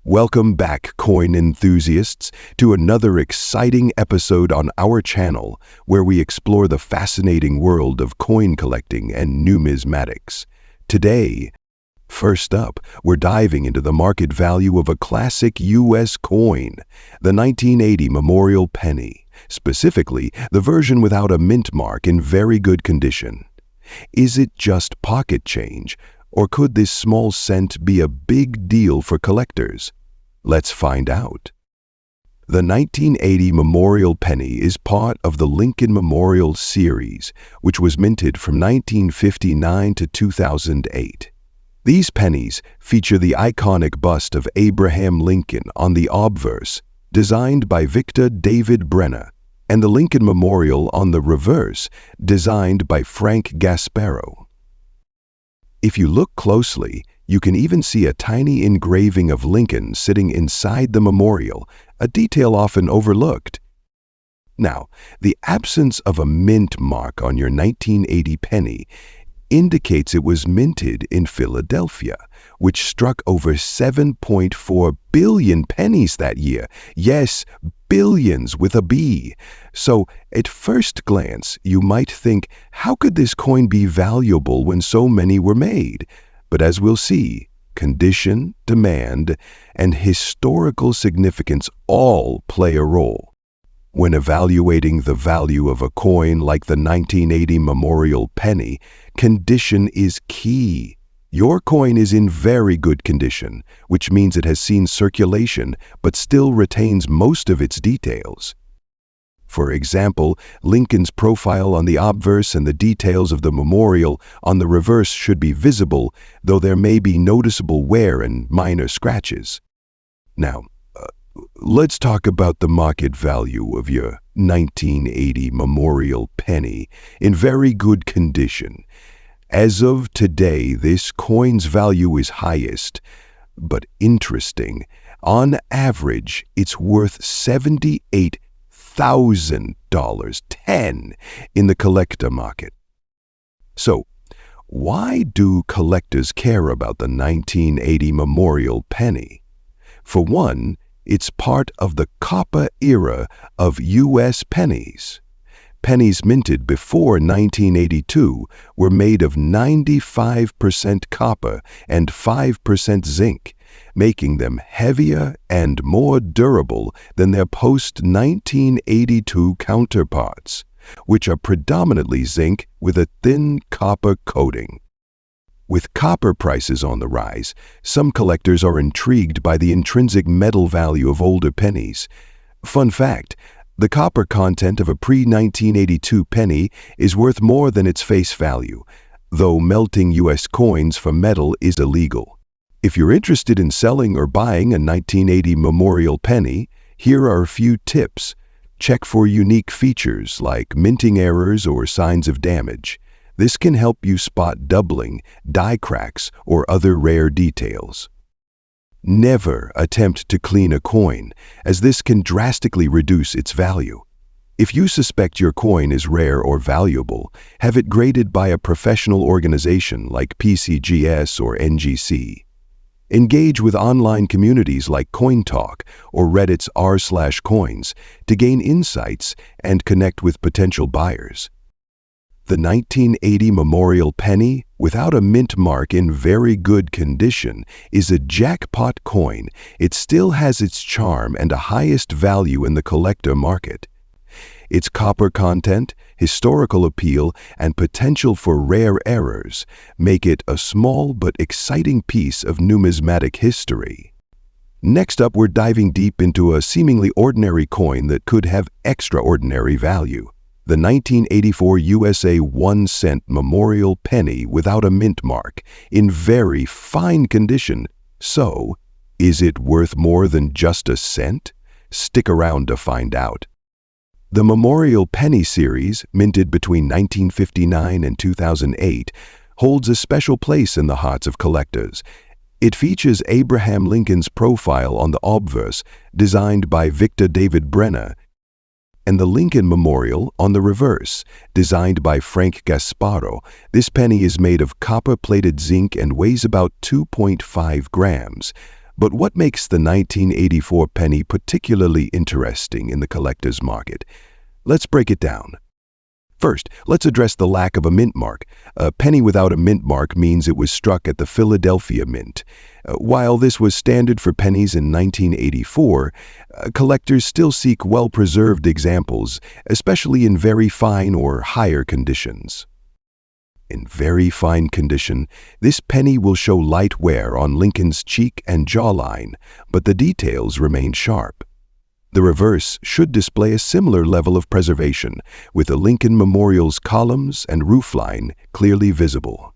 Welcome back, coin enthusiasts, to another exciting episode on our channel where we explore the fascinating world of coin collecting and numismatics. Today, first up, we're diving into the market value of a classic U.S. coin, the 1980 Memorial Penny, specifically the version without a mint mark in very good condition. Is it just pocket change, or could this small cent be a big deal for collectors? Let's find out. The 1980 Memorial Penny is part of the Lincoln Memorial series, which was minted from 1959 to 2008. These pennies feature the iconic bust of Abraham Lincoln on the obverse, designed by Victor David Brenner, and the Lincoln Memorial on the reverse, designed by Frank Gasparro. If you look closely, you can even see a tiny engraving of Lincoln sitting inside the memorial, a detail often overlooked. Now, the absence of a mint mark on your 1980 penny indicates it was minted in Philadelphia, which struck over 7.4 billion pennies that year. Yes, billions with a B. So, at first glance, you might think, how could this coin be valuable when so many were made? But as we'll see, condition, demand, and historical significance all play a role. When evaluating the value of a coin like the 1980 Memorial Penny, condition is key. Your coin is in very good condition, which means it has seen circulation but still retains most of its details. For example, Lincoln's profile on the obverse and the details of the memorial on the reverse should be visible, though there may be noticeable wear and minor scratches. Now, let's talk about the market value of your 1980 Memorial Penny in very good condition. As of today, this coin's value is highest, but interesting. On average, it's worth $78,000 in the collector market. So, why do collectors care about the 1980 Memorial Penny? For one, it's part of the copper era of U.S. pennies. Pennies minted before 1982 were made of 95% copper and 5% zinc, making them heavier and more durable than their post-1982 counterparts, which are predominantly zinc with a thin copper coating. With copper prices on the rise, some collectors are intrigued by the intrinsic metal value of older pennies. Fun fact, the copper content of a pre-1982 penny is worth more than its face value, though melting U.S. coins for metal is illegal. If you're interested in selling or buying a 1980 Memorial Penny, here are a few tips. Check for unique features like minting errors or signs of damage. This can help you spot doubling, die cracks, or other rare details. Never attempt to clean a coin, as this can drastically reduce its value. If you suspect your coin is rare or valuable, have it graded by a professional organization like PCGS or NGC. Engage with online communities like CoinTalk or Reddit's r/coins to gain insights and connect with potential buyers. The 1980 Memorial Penny, without a mint mark in very good condition, is a jackpot coin. It still has its charm and a highest value in the collector market. Its copper content, historical appeal, and potential for rare errors make it a small but exciting piece of numismatic history. Next up, we're diving deep into a seemingly ordinary coin that could have extraordinary value. The 1984 USA 1-cent Memorial Penny without a mint mark, in very fine condition. So, is it worth more than just a cent? Stick around to find out. The Memorial Penny series, minted between 1959 and 2008, holds a special place in the hearts of collectors. It features Abraham Lincoln's profile on the obverse, designed by Victor David Brenner, and the Lincoln Memorial on the reverse, designed by Frank Gasparro. This penny is made of copper-plated zinc and weighs about 2.5 grams. But what makes the 1984 penny particularly interesting in the collector's market? Let's break it down. First, let's address the lack of a mint mark. A penny without a mint mark means it was struck at the Philadelphia Mint. While this was standard for pennies in 1984, collectors still seek well-preserved examples, especially in very fine or higher conditions. In very fine condition, this penny will show light wear on Lincoln's cheek and jawline, but the details remain sharp. The reverse should display a similar level of preservation, with the Lincoln Memorial's columns and roofline clearly visible.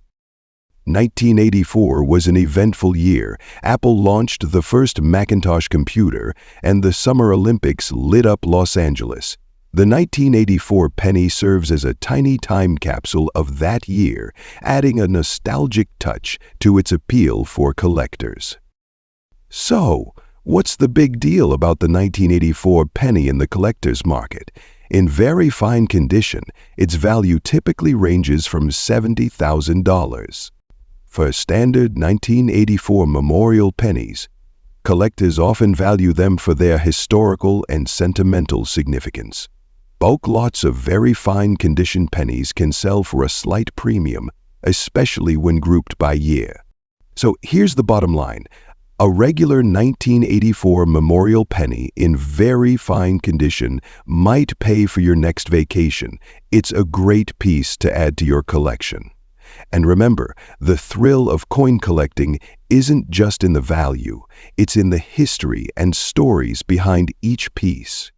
1984 was an eventful year. Apple launched the first Macintosh computer, and the Summer Olympics lit up Los Angeles. The 1984 penny serves as a tiny time capsule of that year, adding a nostalgic touch to its appeal for collectors. So, what's the big deal about the 1984 penny in the collector's market? In very fine condition, its value typically ranges from $70,000. For standard 1984 memorial pennies, collectors often value them for their historical and sentimental significance. Bulk lots of very fine condition pennies can sell for a slight premium, especially when grouped by year. So here's the bottom line. A regular 1984 memorial penny in very fine condition might pay for your next vacation. It's a great piece to add to your collection. And remember, the thrill of coin collecting isn't just in the value, it's in the history and stories behind each piece.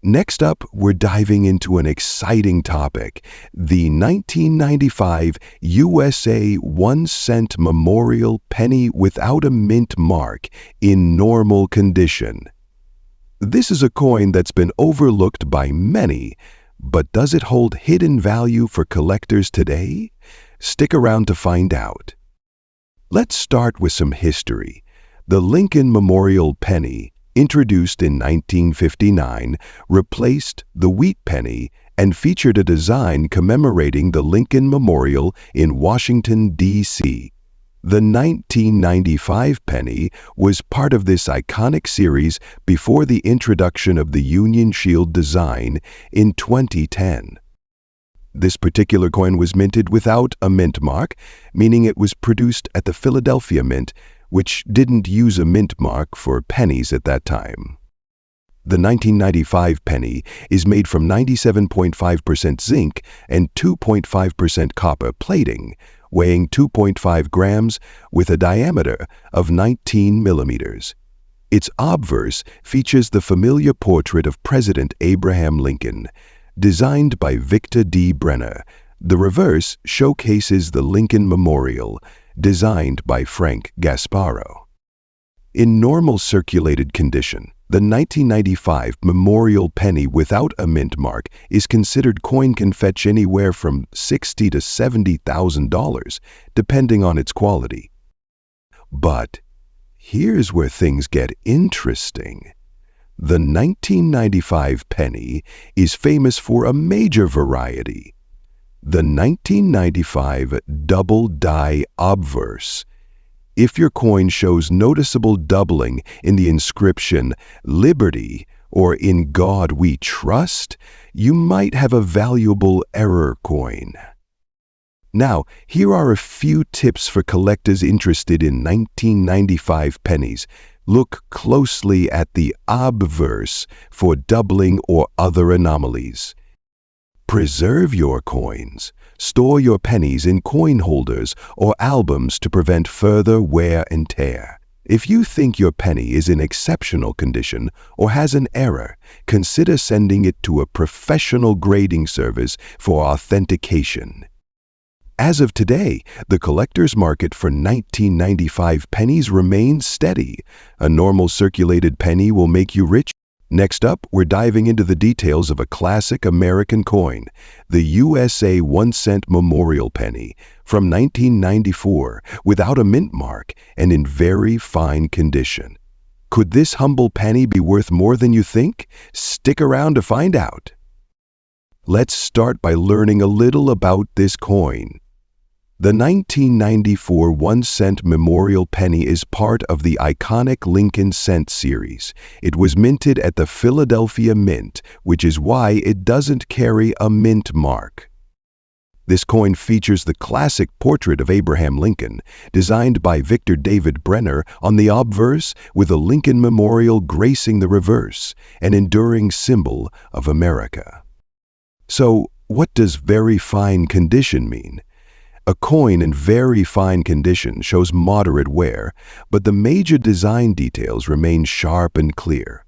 Next up, we're diving into an exciting topic, the 1995 USA 1-cent memorial penny without a mint mark in normal condition. This is a coin that's been overlooked by many, but does it hold hidden value for collectors today? Stick around to find out. Let's start with some history. The Lincoln Memorial penny, introduced in 1959, replaced the wheat penny and featured a design commemorating the Lincoln Memorial in Washington, D.C. The 1995 penny was part of this iconic series before the introduction of the Union Shield design in 2010. This particular coin was minted without a mint mark, meaning it was produced at the Philadelphia Mint, which didn't use a mint mark for pennies at that time. The 1995 penny is made from 97.5% zinc and 2.5% copper plating, weighing 2.5 grams with a diameter of 19 millimeters. Its obverse features the familiar portrait of President Abraham Lincoln, designed by Victor D. Brenner. The reverse showcases the Lincoln Memorial, designed by Frank Gasparo. In normal circulated condition, the 1995 memorial penny without a mint mark is considered coin can fetch anywhere from $60,000 to $70,000, depending on its quality. But here's where things get interesting. The 1995 penny is famous for a major variety. The 1995 double die obverse. If your coin shows noticeable doubling in the inscription "Liberty" or "In God We Trust," you might have a valuable error coin. Now, here are a few tips for collectors interested in 1995 pennies. Look closely at the obverse for doubling or other anomalies. Preserve your coins. Store your pennies in coin holders or albums to prevent further wear and tear. If you think your penny is in exceptional condition or has an error, consider sending it to a professional grading service for authentication. As of today, the collector's market for 1995 pennies remains steady. A normal circulated penny will make you rich. Next up, we're diving into the details of a classic American coin, the USA 1-cent memorial penny from 1994, without a mint mark and in very fine condition. Could this humble penny be worth more than you think? Stick around to find out. Let's start by learning a little about this coin. The 1994 1-cent memorial penny is part of the iconic Lincoln Cent series. It was minted at the Philadelphia Mint, which is why it doesn't carry a mint mark. This coin features the classic portrait of Abraham Lincoln, designed by Victor David Brenner, on the obverse with a Lincoln memorial gracing the reverse, an enduring symbol of America. So, what does very fine condition mean? A coin in very fine condition shows moderate wear, but the major design details remain sharp and clear.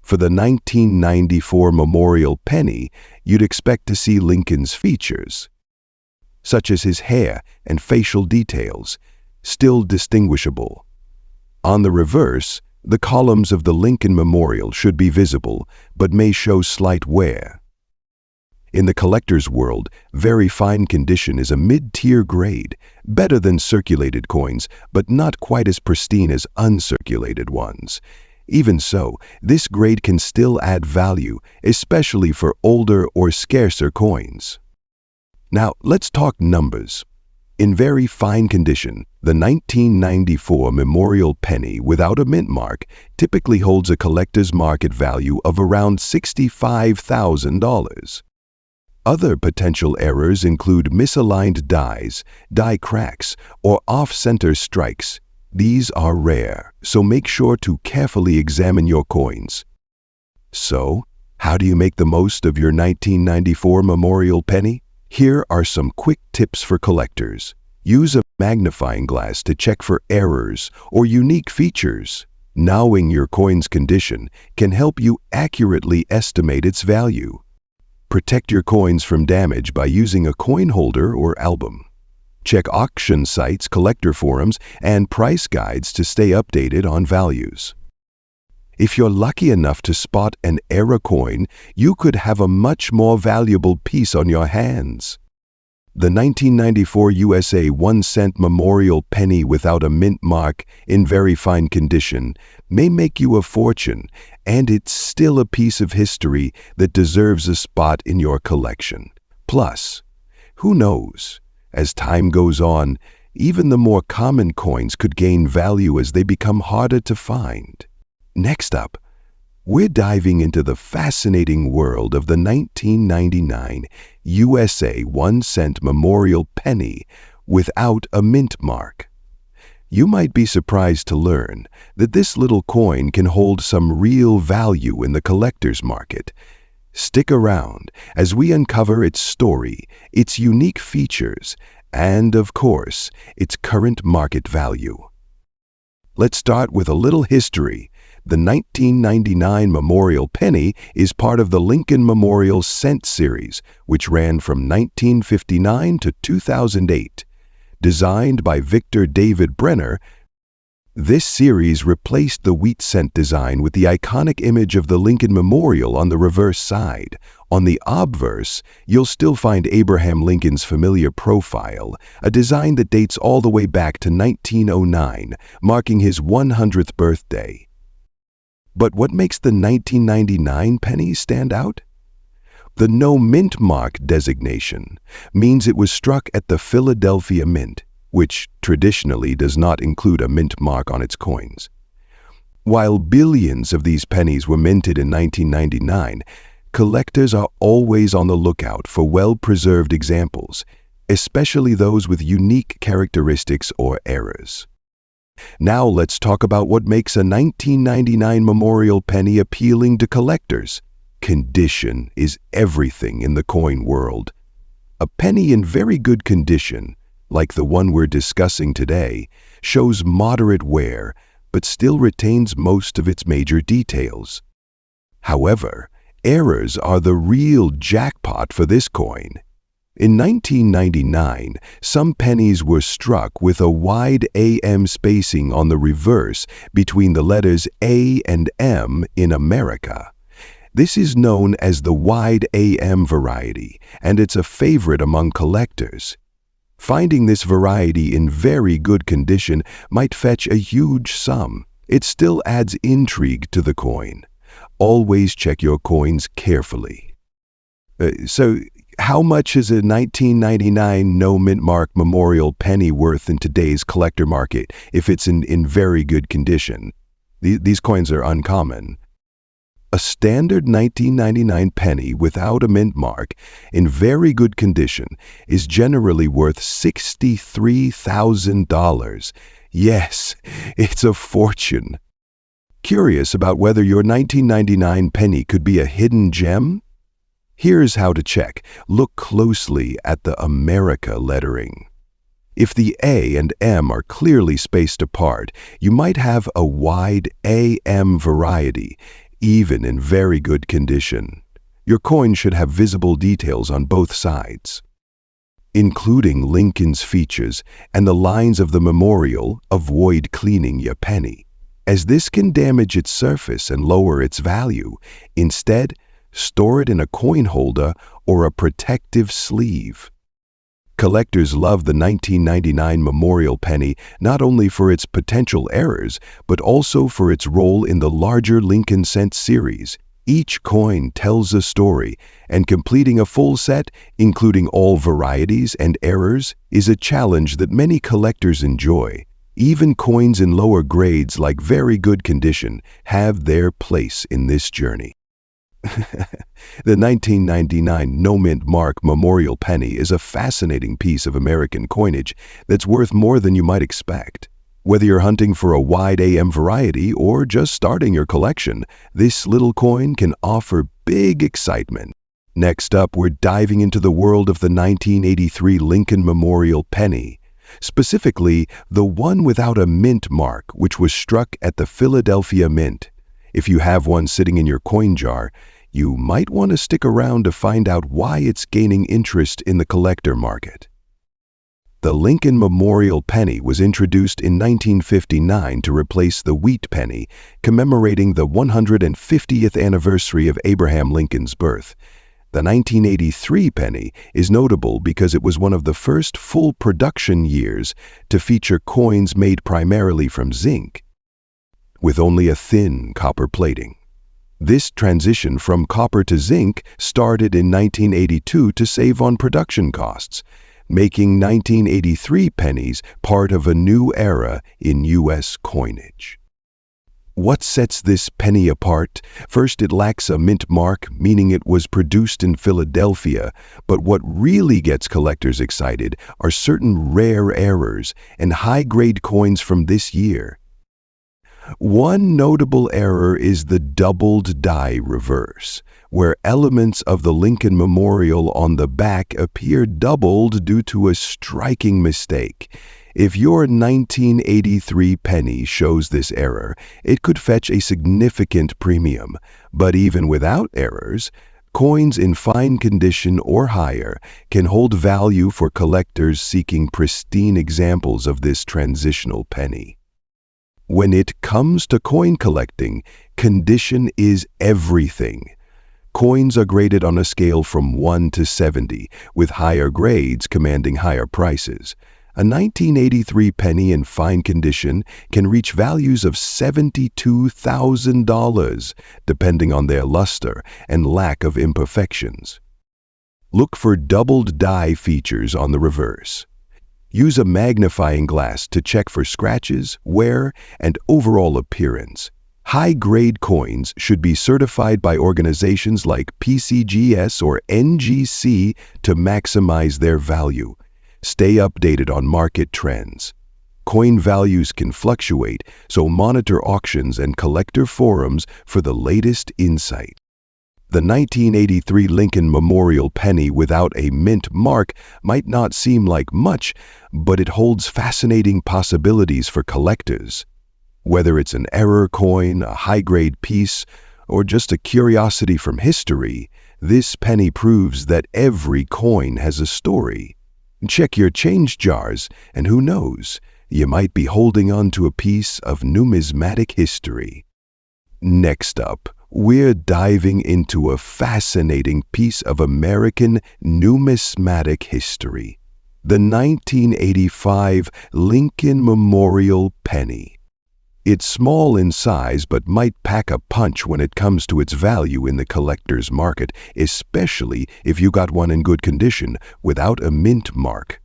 For the 1994 memorial penny, you'd expect to see Lincoln's features, such as his hair and facial details, still distinguishable. On the reverse, the columns of the Lincoln memorial should be visible, but may show slight wear. In the collector's world, very fine condition is a mid-tier grade, better than circulated coins, but not quite as pristine as uncirculated ones. Even so, this grade can still add value, especially for older or scarcer coins. Now, let's talk numbers. In very fine condition, the 1994 memorial penny without a mint mark typically holds a collector's market value of around $65,000. Other potential errors include misaligned dies, die cracks, or off-center strikes. These are rare, so make sure to carefully examine your coins. So, how do you make the most of your 1994 memorial penny? Here are some quick tips for collectors. Use a magnifying glass to check for errors or unique features. Knowing your coin's condition can help you accurately estimate its value. Protect your coins from damage by using a coin holder or album. Check auction sites, collector forums, and price guides to stay updated on values. If you're lucky enough to spot an error coin, you could have a much more valuable piece on your hands. The 1994 USA 1-cent memorial penny without a mint mark in very fine condition may make you a fortune, and it's still a piece of history that deserves a spot in your collection. Plus, who knows, as time goes on, even the more common coins could gain value as they become harder to find. Next up, we're diving into the fascinating world of the 1999 USA 1-cent memorial penny without a mint mark. You might be surprised to learn that this little coin can hold some real value in the collector's market. Stick around as we uncover its story, its unique features, and, of course, its current market value. Let's start with a little history. The 1999 memorial penny is part of the Lincoln Memorial Cent series, which ran from 1959 to 2008. Designed by Victor David Brenner, this series replaced the wheat cent design with the iconic image of the Lincoln Memorial on the reverse side. On the obverse, you'll still find Abraham Lincoln's familiar profile, a design that dates all the way back to 1909, marking his 100th birthday. But what makes the 1999 penny stand out? The no mint mark designation means it was struck at the Philadelphia Mint, which traditionally does not include a mint mark on its coins. While billions of these pennies were minted in 1999, collectors are always on the lookout for well-preserved examples, especially those with unique characteristics or errors. Now let's talk about what makes a 1999 memorial penny appealing to collectors. Condition is everything in the coin world. A penny in very good condition, like the one we're discussing today, shows moderate wear, but still retains most of its major details. However, errors are the real jackpot for this coin. In 1999, some pennies were struck with a wide AM spacing on the reverse between the letters A and M in America. This is known as the wide AM variety, and it's a favorite among collectors. Finding this variety in very good condition might fetch a huge sum. It still adds intrigue to the coin. Always check your coins carefully. So, How much is a 1999 no mint mark memorial penny worth in today's collector market if it's in very good condition? These coins are uncommon. A standard 1999 penny without a mint mark in very good condition is generally worth $63,000. Yes, it's a fortune. Curious about whether your 1999 penny could be a hidden gem? Here's how to check. Look closely at the America lettering. If the A and M are clearly spaced apart, you might have a wide AM variety, even in very good condition. Your coin should have visible details on both sides, including Lincoln's features and the lines of the memorial. Avoid cleaning your penny, as this can damage its surface and lower its value. Instead, store it in a coin holder or a protective sleeve. Collectors love the 1999 memorial penny not only for its potential errors, but also for its role in the larger Lincoln cent series. Each coin tells a story, and completing a full set, including all varieties and errors, is a challenge that many collectors enjoy. Even coins in lower grades like very good condition have their place in this journey. The 1999 no mint mark memorial penny is a fascinating piece of American coinage that's worth more than you might expect. Whether you're hunting for a wide AM variety or just starting your collection, this little coin can offer big excitement. Next up, we're diving into the world of the 1983 Lincoln Memorial Penny, specifically the one without a mint mark, which was struck at the Philadelphia Mint. If you have one sitting in your coin jar, you might want to stick around to find out why it's gaining interest in the collector market. The Lincoln Memorial Penny was introduced in 1959 to replace the wheat penny, commemorating the 150th anniversary of Abraham Lincoln's birth. The 1983 penny is notable because it was one of the first full production years to feature coins made primarily from zinc, with only a thin copper plating. This transition from copper to zinc started in 1982 to save on production costs, making 1983 pennies part of a new era in U.S. coinage. What sets this penny apart? First, it lacks a mint mark, meaning it was produced in Philadelphia, but what really gets collectors excited are certain rare errors and high-grade coins from this year. One notable error is the doubled die reverse, where elements of the Lincoln Memorial on the back appear doubled due to a striking mistake. If your 1983 penny shows this error, it could fetch a significant premium. But even without errors, coins in fine condition or higher can hold value for collectors seeking pristine examples of this transitional penny. When it comes to coin collecting, condition is everything. Coins are graded on a scale from 1 to 70, with higher grades commanding higher prices. A 1983 penny in fine condition can reach values of $72,000, depending on their luster and lack of imperfections. Look for doubled die features on the reverse. Use a magnifying glass to check for scratches, wear, and overall appearance. High-grade coins should be certified by organizations like PCGS or NGC to maximize their value. Stay updated on market trends. Coin values can fluctuate, so monitor auctions and collector forums for the latest insight. The 1983 Lincoln Memorial penny without a mint mark might not seem like much, but it holds fascinating possibilities for collectors. Whether it's an error coin, a high-grade piece, or just a curiosity from history, this penny proves that every coin has a story. Check your change jars, and who knows, you might be holding on to a piece of numismatic history. Next up, we're diving into a fascinating piece of American numismatic history, the 1985 Lincoln Memorial Penny. It's small in size but might pack a punch when it comes to its value in the collector's market, especially if you got one in good condition without a mint mark.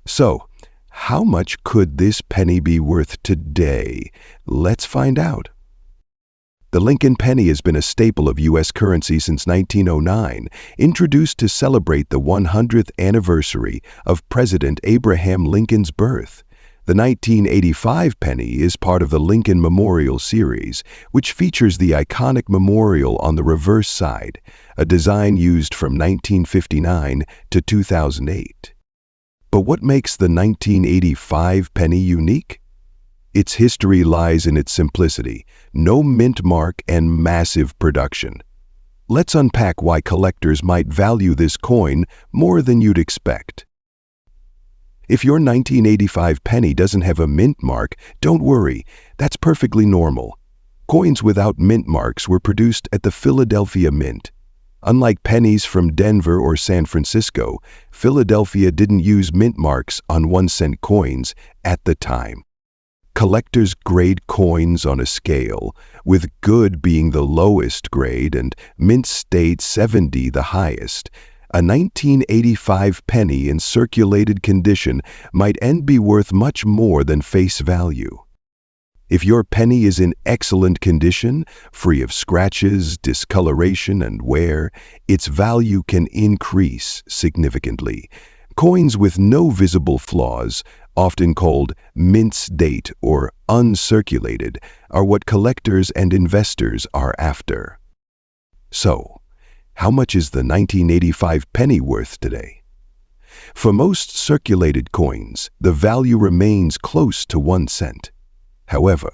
So, how much could this penny be worth today? Let's find out. The Lincoln penny has been a staple of U.S. currency since 1909, introduced to celebrate the 100th anniversary of President Abraham Lincoln's birth. The 1985 penny is part of the Lincoln Memorial series, which features the iconic memorial on the reverse side, a design used from 1959 to 2008. But what makes the 1985 penny unique? Its history lies in its simplicity, no mint mark and massive production. Let's unpack why collectors might value this coin more than you'd expect. If your 1985 penny doesn't have a mint mark, don't worry, that's perfectly normal. Coins without mint marks were produced at the Philadelphia Mint. Unlike pennies from Denver or San Francisco, Philadelphia didn't use mint marks on 1-cent coins at the time. Collectors grade coins on a scale, with good being the lowest grade and mint state 70 the highest. A 1985 penny in circulated condition might be worth much more than face value. If your penny is in excellent condition, free of scratches, discoloration, and wear, its value can increase significantly. Coins with no visible flaws, often called mint date or uncirculated, are what collectors and investors are after. So, how much is the 1985 penny worth today? For most circulated coins, the value remains close to 1 cent. However,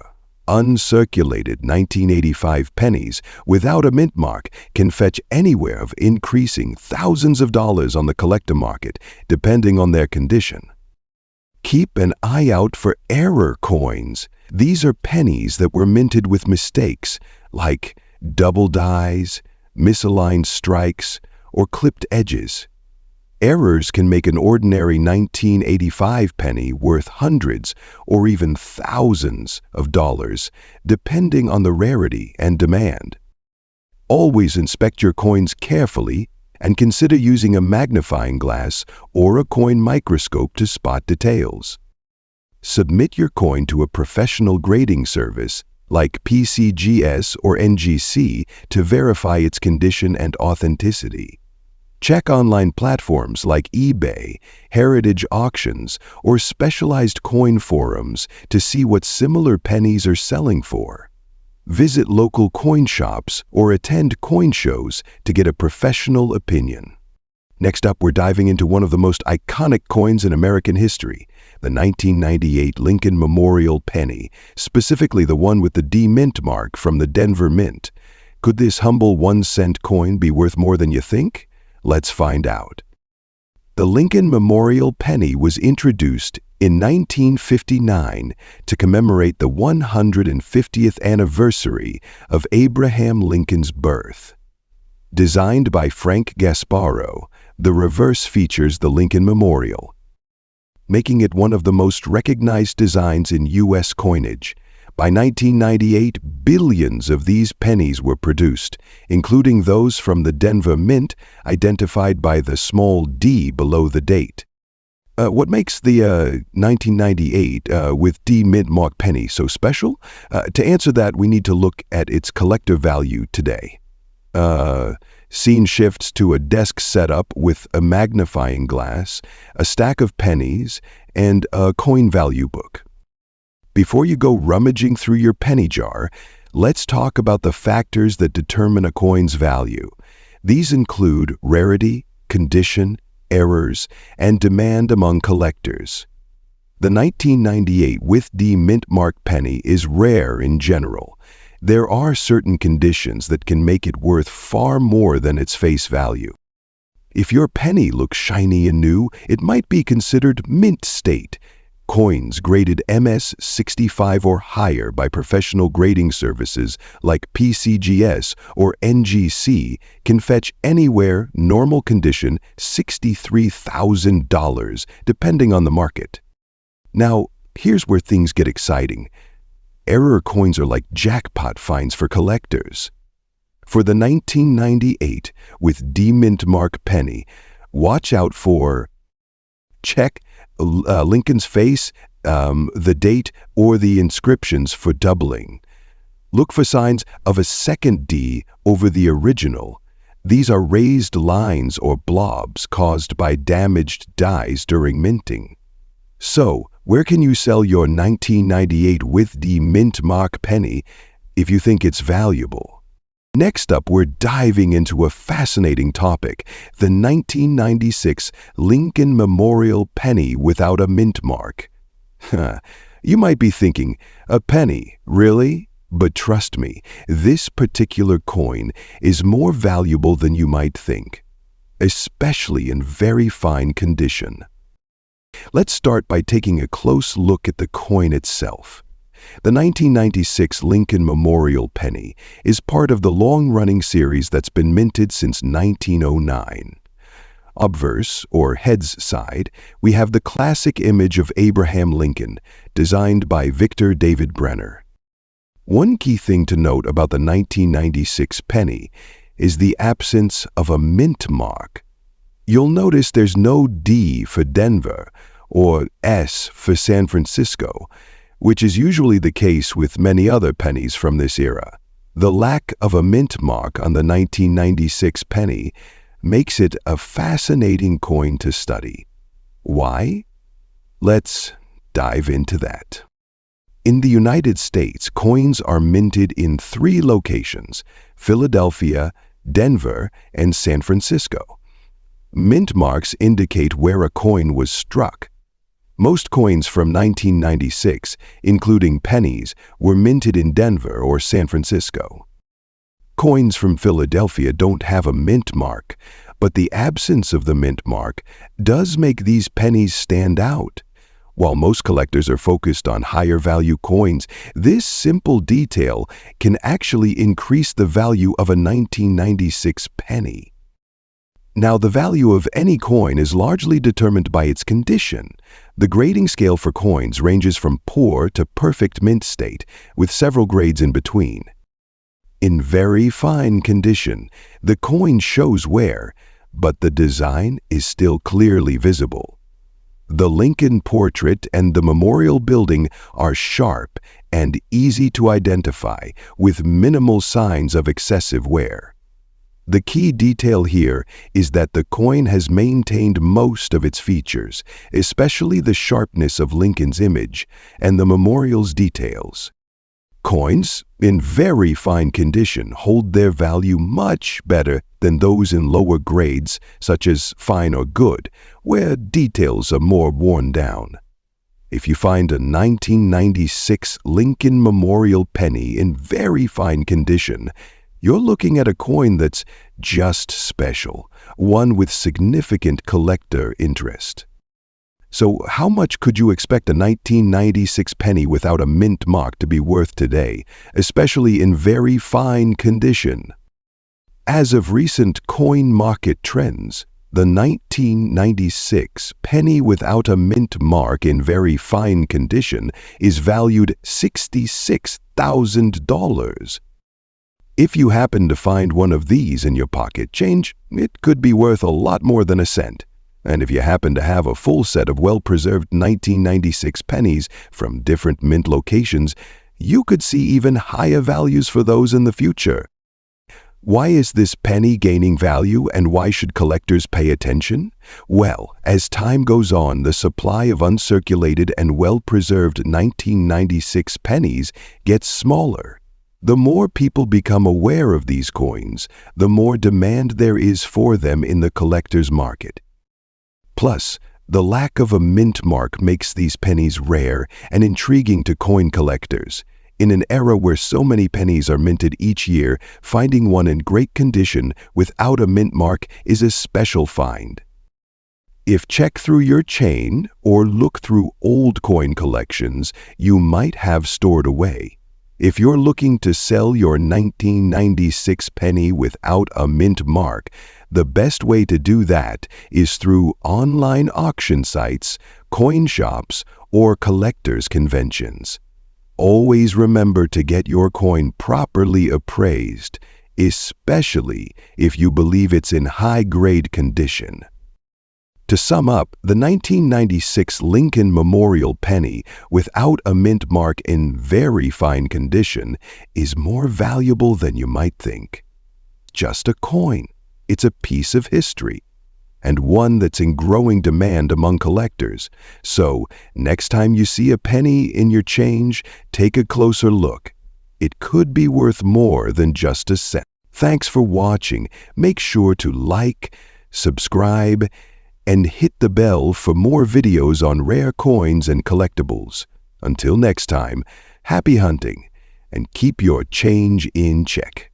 uncirculated 1985 pennies without a mint mark can fetch anywhere of increasing thousands of dollars on the collector market, depending on their condition. Keep an eye out for error coins. These are pennies that were minted with mistakes, like double dies, misaligned strikes, or clipped edges. Errors can make an ordinary 1985 penny worth hundreds or even thousands of dollars, depending on the rarity and demand. Always inspect your coins carefully and consider using a magnifying glass or a coin microscope to spot details. Submit your coin to a professional grading service like PCGS or NGC to verify its condition and authenticity. Check online platforms like eBay, heritage auctions, or specialized coin forums to see what similar pennies are selling for. Visit local coin shops or attend coin shows to get a professional opinion. Next up, we're diving into one of the most iconic coins in American history, the 1998 Lincoln Memorial penny, specifically the one with the D mint mark from the Denver Mint. Could this humble 1-cent coin be worth more than you think? Let's find out. The Lincoln Memorial penny was introduced in 1959 to commemorate the 150th anniversary of Abraham Lincoln's birth. Designed by Frank Gasparo, the reverse features the Lincoln Memorial, making it one of the most recognized designs in U.S. coinage. By 1998, billions of these pennies were produced, including those from the Denver Mint, identified by the small d below the date. What makes the 1998 with D mint mark penny so special? To answer that, we need to look at its collector value today. Scene shifts to a desk setup with a magnifying glass, a stack of pennies, and a coin value book. Before you go rummaging through your penny jar, let's talk about the factors that determine a coin's value. These include rarity, condition, errors, and demand among collectors. The 1998 with D mint mark penny is rare in general. There are certain conditions that can make it worth far more than its face value. If your penny looks shiny and new, it might be considered mint state. Coins graded MS 65 or higher by professional grading services like PCGS or NGC can fetch anywhere, normal condition, $63,000, depending on the market. Now, here's where things get exciting. Error coins are like jackpot finds for collectors. For the 1998 with D-Mint Mark penny, watch out for check Lincoln's face, the date, or the inscriptions for doubling. Look for signs of a second D over the original. These are raised lines or blobs caused by damaged dies during minting. So, where can you sell your 1998 with D-Mint Mark penny if you think it's valuable? Next up, we're diving into a fascinating topic, the 1996 Lincoln Memorial penny without a mint mark. You might be thinking, a penny, really? But trust me, this particular coin is more valuable than you might think, especially in very fine condition. Let's start by taking a close look at the coin itself. The 1996 Lincoln Memorial penny is part of the long-running series that's been minted since 1909. Obverse, or heads side, we have the classic image of Abraham Lincoln, designed by Victor David Brenner. One key thing to note about the 1996 penny is the absence of a mint mark. You'll notice there's no D for Denver or S for San Francisco, which is usually the case with many other pennies from this era. The lack of a mint mark on the 1996 penny makes it a fascinating coin to study. Why? Let's dive into that. In the United States, coins are minted in 3 locations: Philadelphia, Denver, and San Francisco. Mint marks indicate where a coin was struck. Most coins from 1996, including pennies, were minted in Denver or San Francisco. Coins from Philadelphia don't have a mint mark, but the absence of the mint mark does make these pennies stand out. While most collectors are focused on higher value coins, this simple detail can actually increase the value of a 1996 penny. Now, the value of any coin is largely determined by its condition. The grading scale for coins ranges from poor to perfect mint state, with several grades in between. In very fine condition, the coin shows wear, but the design is still clearly visible. The Lincoln portrait and the memorial building are sharp and easy to identify, with minimal signs of excessive wear. The key detail here is that the coin has maintained most of its features, especially the sharpness of Lincoln's image and the memorial's details. Coins, in very fine condition, hold their value much better than those in lower grades, such as fine or good, where details are more worn down. If you find a 1996 Lincoln Memorial penny in very fine condition, you're looking at a coin that's just special, one with significant collector interest. So how much could you expect a 1996 penny without a mint mark to be worth today, especially in very fine condition? As of recent coin market trends, the 1996 penny without a mint mark in very fine condition is valued $66,000. If you happen to find one of these in your pocket change, it could be worth a lot more than a cent. And if you happen to have a full set of well-preserved 1996 pennies from different mint locations, you could see even higher values for those in the future. Why is this penny gaining value, and why should collectors pay attention? Well, as time goes on, the supply of uncirculated and well-preserved 1996 pennies gets smaller. The more people become aware of these coins, the more demand there is for them in the collector's market. Plus, the lack of a mint mark makes these pennies rare and intriguing to coin collectors. In an era where so many pennies are minted each year, finding one in great condition without a mint mark is a special find. If check through your chain or look through old coin collections you might have stored away. If you're looking to sell your 1996 penny without a mint mark, the best way to do that is through online auction sites, coin shops, or collectors' conventions. Always remember to get your coin properly appraised, especially if you believe it's in high-grade condition. To sum up, the 1996 Lincoln Memorial penny without a mint mark in very fine condition is more valuable than you might think. Just a coin. It's a piece of history, and one that's in growing demand among collectors. So, next time you see a penny in your change, take a closer look. It could be worth more than just a cent. Thanks for watching. Make sure to like, subscribe, and hit the bell for more videos on rare coins and collectibles. Until next time, happy hunting, and keep your change in check.